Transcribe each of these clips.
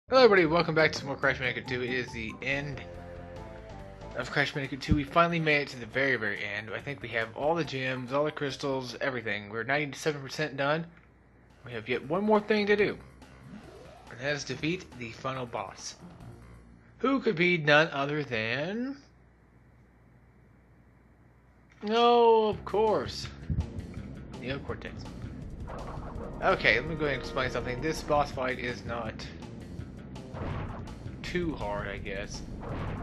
Hello everybody, welcome back to some more Crash Bandicoot 2. It is the end of Crash Bandicoot 2. We finally made it to the very end. I think we have all the gems, all the crystals, everything. We're 97% done. We have yet one more thing to do. And that is defeat the final boss. Who could be none other than... No, of course. Neo Cortex. Okay, let me go ahead and explain something. This boss fight is not too hard, I guess.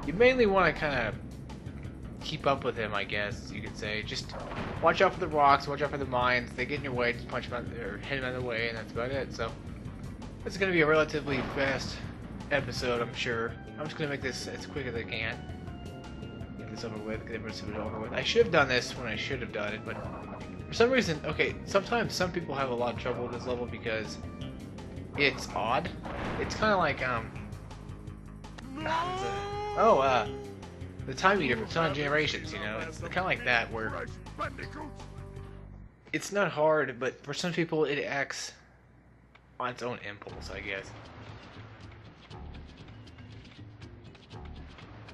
You mainly want to kind of keep up with him, I guess you could say. Just watch out for the rocks, watch out for the mines. They get in your way, just punch them out, or hit them out of the way, and that's about it. So it's going to be a relatively fast episode, I'm sure. I'm just going to make this as quick as I can. Get this over with, get this over with. I should have done this when I should have done it, but for some reason, okay, sometimes some people have a lot of trouble with this level because it's odd. It's kind of like, the time meter for Time Generations, you know, it's kind of like that, where it's not hard, but for some people it acts on its own impulse, I guess.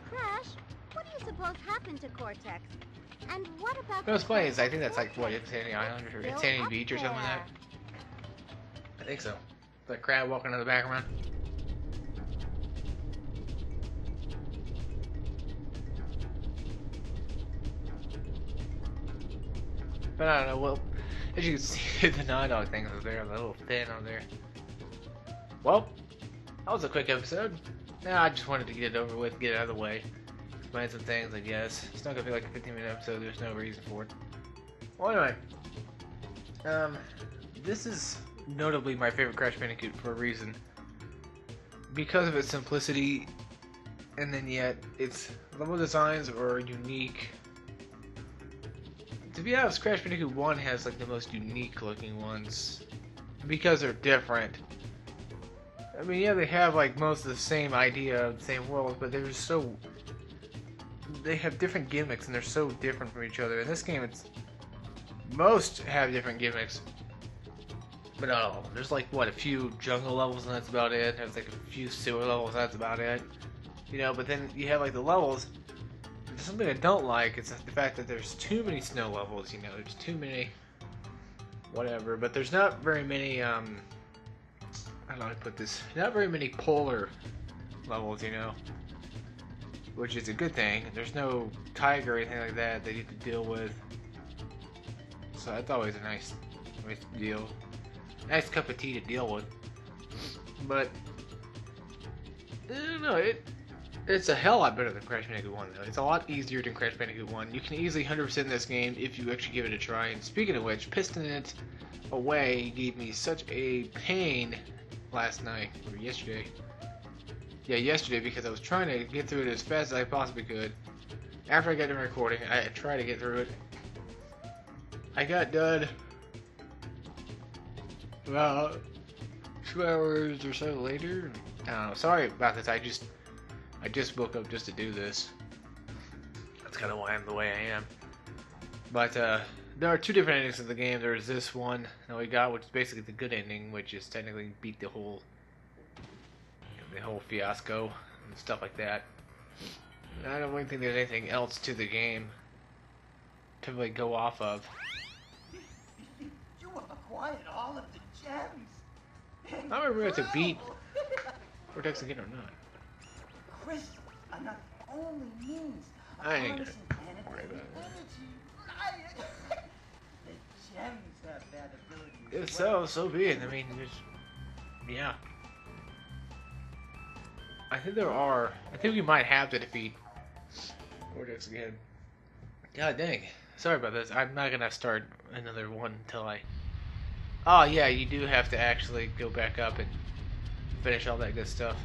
Crash, what do you suppose happened to Cortex? And what about What's funny is I think that's like, what, Insanity Island or Insanity Beach or something like that? I think so. The crab walking in the background. But I don't know, well, as you can see, the Nine-Dog things are there, the little fin on there. Well, that was a quick episode. Nah, I just wanted to get it over with, get it out of the way. Explain some things, I guess. It's not gonna be like a 15-minute episode, there's no reason for it. Well, anyway. This is notably my favorite Crash Bandicoot for a reason. Because of its simplicity, and then yet, its level designs are unique. To be honest, Crash Bandicoot 1 has like the most unique looking ones because they're different. I mean, yeah, they have like most of the same idea of the same world, but they're just so... They have different gimmicks and they're so different from each other. In this game, most have different gimmicks, but not all. There's like, what, a few jungle levels and that's about it. There's like a few sewer levels and that's about it. You know, but then you have like the levels. Something I don't like is the fact that there's too many snow levels, you know, there's too many whatever, but there's not very many, I don't know how to put this, not very many polar levels, you know, which is a good thing. There's no tiger or anything like that you have to deal with, so that's always a nice deal, nice cup of tea to deal with, but I don't know, it's a hell lot better than Crash Bandicoot 1, though. It's a lot easier than Crash Bandicoot 1. You can easily 100% this game if you actually give it a try. And speaking of which, piston it away gave me such a pain last night, or yesterday. Yeah, yesterday, because I was trying to get through it as fast as I possibly could. After I got done recording, I tried to get through it. I got done about 2 hours or so later. I don't know. Sorry about this. I just woke up just to do this. That's kind of why I'm the way I am. But there are two different endings of the game. There's this one that we got, which is basically the good ending, which is technically beat the whole fiasco and stuff like that. I don't really think there's anything else to the game to really go off of. You acquired all of the gems. I don't remember if to beat Cortex again or not. Crystals are not the only means of I ain't harnessing gonna worry planetary about energy. The gems have that ability. If so be it. I mean, yeah. I think we might have to defeat Cortex again. God dang. Sorry about this. I'm not gonna start another one until I... Oh yeah, you do have to actually go back up and finish all that good stuff.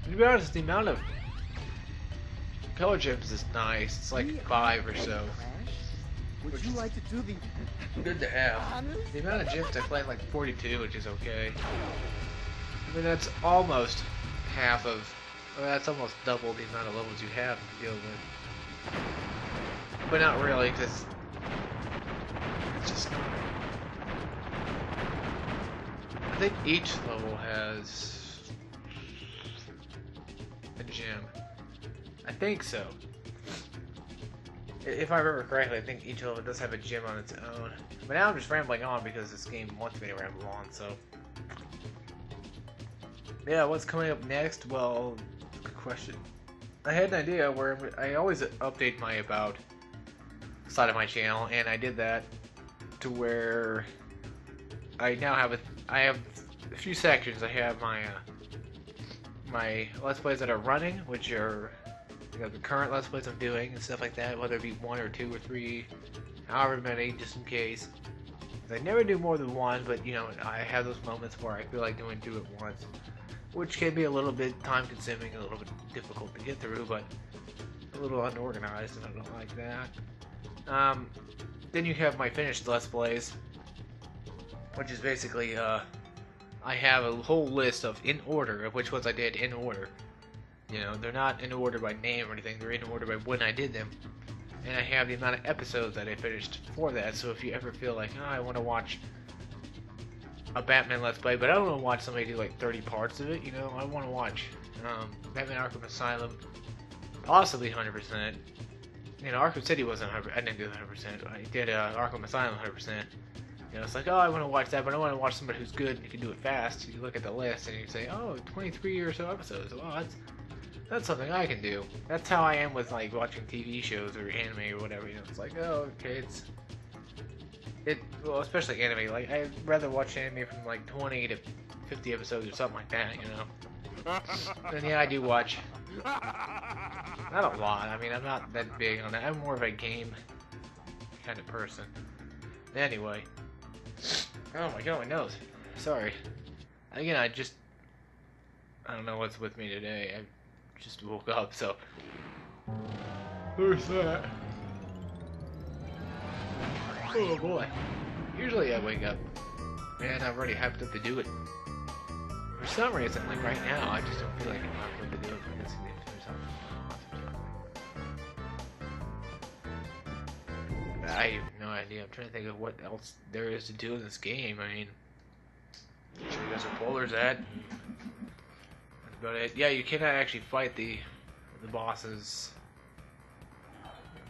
To be honest, the amount of color gems is nice. It's like 5 or so. Would you like to do the Good to have. The amount of gems I played like 42, which is okay. I mean, that's almost half of... Well, that's almost double the amount of levels you have to deal with. but not really, because it's just not. I think each level has a gym. I think so. If I remember correctly, I think each level does have a gym on its own. But now I'm just rambling on because this game wants me to ramble on, so. Yeah, what's coming up next? Well, good question. I had an idea where I always update my about side of my channel, and I did that to where I now have I have a few sections. I have my Let's Plays that are running, which are the current Let's Plays I'm doing and stuff like that, whether it be 1 or 2 or 3, however many, just in case. I never do more than one, but you know, I have those moments where I feel like doing 2 at once, which can be a little bit time consuming, a little bit difficult to get through, but a little unorganized, and I don't like that. Then you have my finished Let's Plays, which is basically, I have a whole list of in order of which ones I did in order. You know, they're not in order by name or anything, they're in order by when I did them. And I have the amount of episodes that I finished for that, so if you ever feel like, oh, I want to watch a Batman Let's Play, but I don't want to watch somebody do like 30 parts of it, you know, I want to watch Batman Arkham Asylum, possibly 100%. You know, Arkham City wasn't 100%, I didn't do 100%, I did Arkham Asylum 100%. You know, it's like, oh, I want to watch that, but I want to watch somebody who's good and you can do it fast. You look at the list and you say, oh, 23 or so episodes, well, that's something I can do. That's how I am with like watching TV shows or anime or whatever. You know, it's like, oh, okay, well, especially anime. Like, I'd rather watch anime from like 20 to 50 episodes or something like that. You know. And yeah, I do watch. Not a lot. I mean, I'm not that big on that. I'm more of a game kind of person. Anyway. Oh my god, my nose. Sorry. Again, I don't know what's with me today. I just woke up, so there's that. Oh boy. Usually I wake up and I'm already hyped up to do it. For some reason, like right now, I just don't feel like I'm hyped up to do it because I have no idea. I'm trying to think of what else there is to do in this game. I mean, show you guys where Polar's at. That's about it. Yeah, you cannot actually fight the bosses.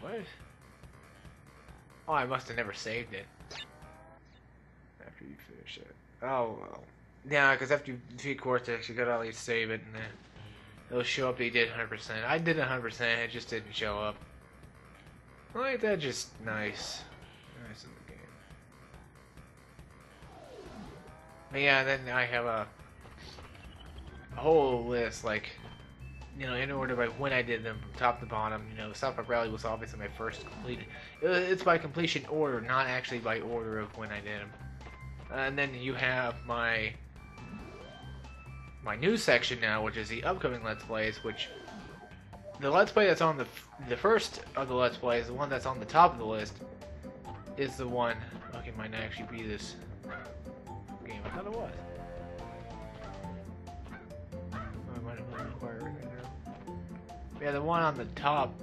What? Oh, I must have never saved it. After you finish it. Oh, well. Yeah, because after you defeat Cortex, you gotta at least save it, and then it'll show up that you did 100%. I did 100%, it just didn't show up. Like that, just nice. Nice in the game. But yeah, then I have a whole list, like, you know, in order by when I did them, from top to bottom. You know, South Park Rally was obviously my first completed. It's by completion order, not actually by order of when I did them. And then you have my new section now, which is the upcoming Let's Plays, which the Let's Play that's on the first of the Let's Plays, the one that's on the top of the list, is the one. Okay, might not actually be this game. I thought it was. Oh, I might have been acquired right now. Yeah, the one on the top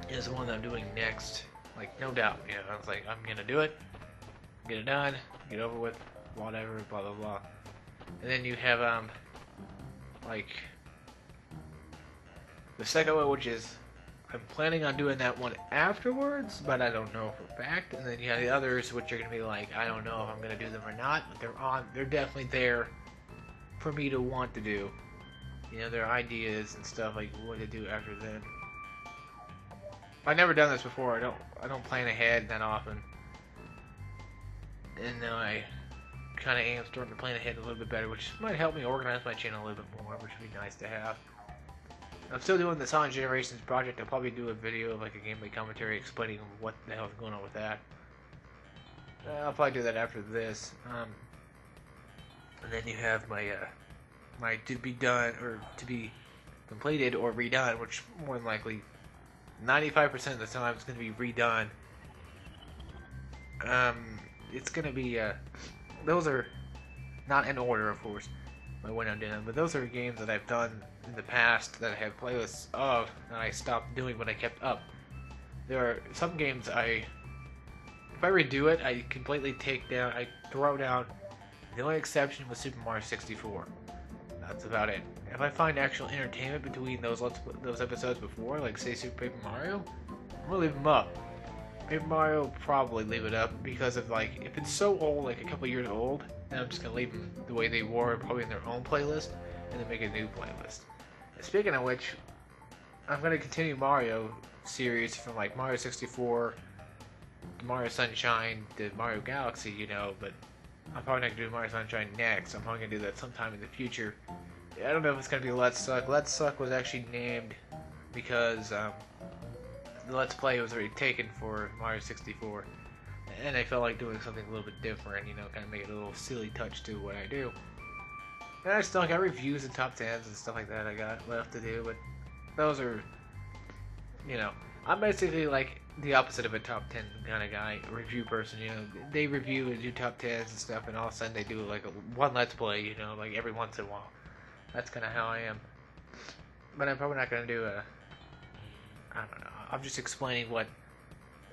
is the one that I'm doing next. Like, no doubt. You know, I was like, I'm gonna do it, get it done, get over with, whatever, blah blah blah. And then you have like the second one, which is I'm planning on doing that one afterwards, but I don't know for a fact. And then you have the others, which are gonna be like, I don't know if I'm gonna do them or not, but they're definitely there for me to want to do. You know, their ideas and stuff, like what to do after then. I've never done this before. I don't plan ahead that often. And now I kind of am starting to plan ahead a little bit better, which might help me organize my channel a little bit more, which would be nice to have. I'm still doing the Sonic Generations project. I'll probably do a video of like a gameplay commentary explaining what the hell is going on with that. I'll probably do that after this. And then you have my my to be done or to be completed or redone, which more than likely 95% of the time it's going to be redone. It's going to be those are not in order, of course, by when I'm doing, but those are games that I've done in the past that I have playlists of that I stopped doing but I kept up. there are some games if I redo it, I completely I throw down. The only exception was Super Mario 64. That's about it. If I find actual entertainment between those episodes before, like say Super Paper Mario, I'm gonna leave them up. Paper Mario probably leave it up because of like if it's so old, like a couple years old, then I'm just gonna leave them the way they were, probably in their own playlist, and then make a new playlist. And speaking of which, I'm gonna continue Mario series from like Mario 64, Mario Sunshine, to Mario Galaxy, you know, but I'm probably not gonna do Mario Sunshine next. I'm probably gonna do that sometime in the future. I don't know if it's gonna be Let's Suck. Let's Suck was actually named because the Let's Play was already taken for Mario 64, and I felt like doing something a little bit different, you know, kind of make it a little silly touch to what I do. And I still got reviews and top 10s and stuff like that I got left to do, but those are, you know, I'm basically like the opposite of a top 10 kind of guy, a review person, you know. They review and do top 10s and stuff, and all of a sudden they do like one Let's Play, you know, like every once in a while. That's kind of how I am. But I'm probably not going to do I don't know. I'm just explaining what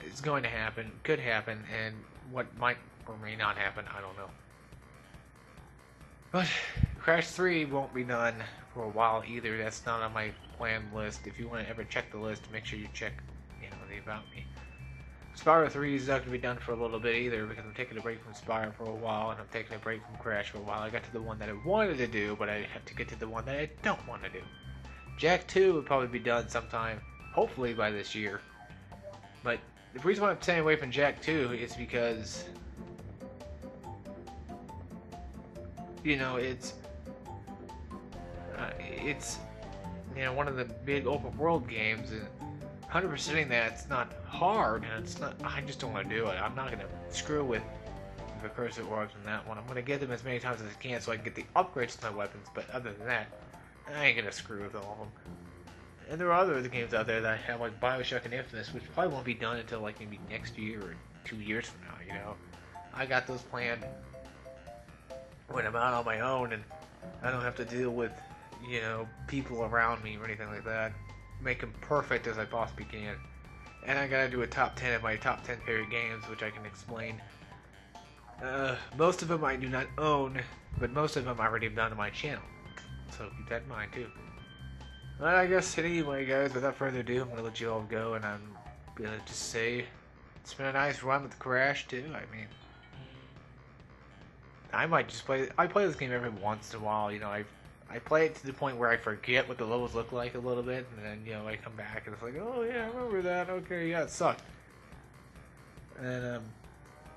is going to happen, could happen, and what might or may not happen. I don't know. But Crash 3 won't be done for a while either. That's not on my planned list. If you want to ever check the list, make sure you check, you know, the About Me. Spyro 3 is not going to be done for a little bit either because I'm taking a break from Spyro for a while and I'm taking a break from Crash for a while. I got to the one that I wanted to do, but I have to get to the one that I don't want to do. Jak 2 would probably be done sometime, hopefully by this year. But the reason why I'm staying away from Jak 2 is because, you know, it's you know, one of the big open world games, and 100%ing that, it's not hard, and it's not, I just don't want to do it. I'm not going to screw with the recursive orbs in that one. I'm going to get them as many times as I can so I can get the upgrades to my weapons, but other than that, I ain't going to screw with all of them. And there are other games out there that have, like Bioshock and Infamous, which probably won't be done until like maybe next year or 2 years from now, you know. I got those planned when I'm out on my own and I don't have to deal with, you know, people around me or anything like that. Make them perfect as I possibly can. And I gotta do a top 10 of my top 10 favorite games, which I can explain. Most of them I do not own, but most of them I already have done on my channel. So keep that in mind too. But I guess anyway, guys, without further ado, I'm gonna let you all go, and I'm gonna just say it's been a nice run with Crash too. I mean, I might just I play this game every once in a while, you know. I play it to the point where I forget what the levels look like a little bit, and then, you know, I come back and it's like, oh yeah, I remember that, okay, yeah, it sucked. And,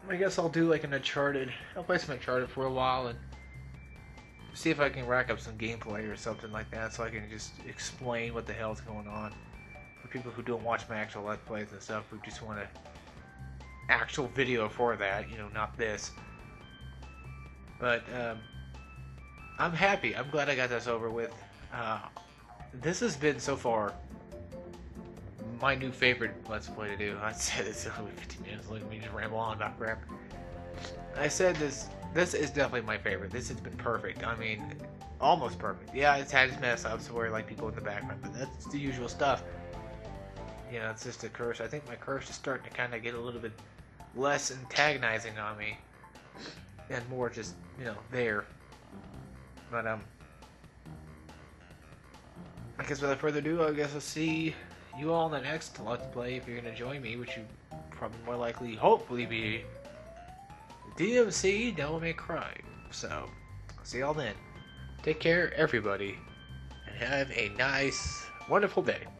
I guess I'll do like an Uncharted, I'll play some Uncharted for a while and see if I can rack up some gameplay or something like that so I can just explain what the hell's going on. For people who don't watch my actual Let's Plays and stuff, who just want an actual video for that, you know, not this. But, I'm happy. I'm glad I got this over with. This has been, so far, my new favorite Let's Play to do. I said it's only 15 minutes. Look at me just ramble on about crap. I said this is definitely my favorite. This has been perfect. I mean, almost perfect. Yeah, it's had its mess ups where, like, people in the background, but that's the usual stuff. You know, it's just a curse. I think my curse is starting to kind of get a little bit less antagonizing on me and more just, you know, there. But, I guess without further ado, I guess I'll see you all in the next Let's Play if you're going to join me, which you probably more likely, hopefully, be DMC Devil May Cry. So, see y'all then. Take care, everybody, and have a nice, wonderful day.